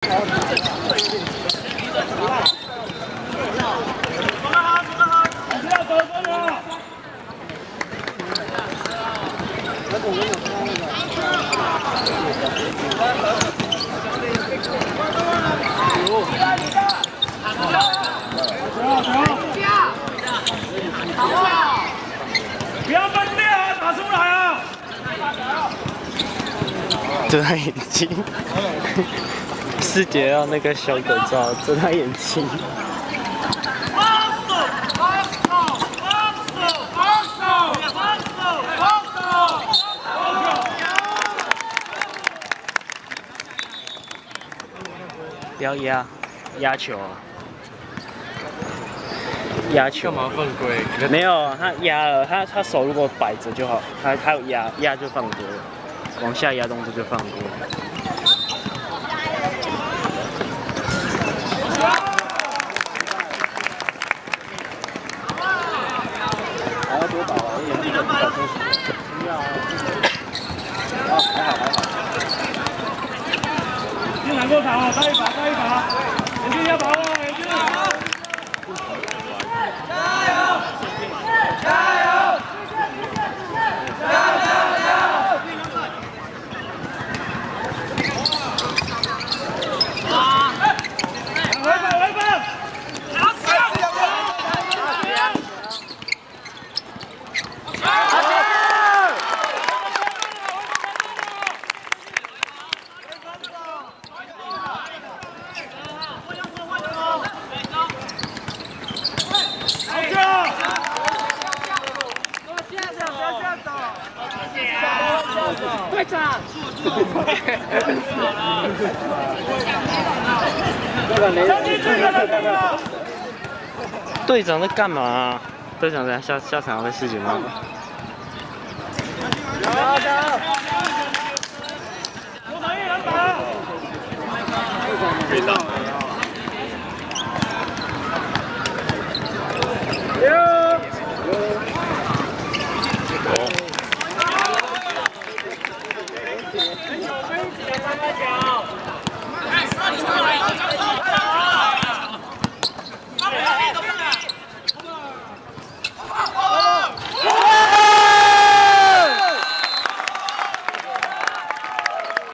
不要分裂啊，打出来啊！遮他眼睛，师姐要那个小狗照，遮他眼睛。不要压球，压球。干嘛犯规？没有，他压了，他手如果摆着就好，他有压就犯规了，往下压动作就犯规。还要多打啊！还好。进来过场啊，再一把，眼睛要把握，眼睛。队长，队长在干嘛？队长在下场要被师姐骂。可以打。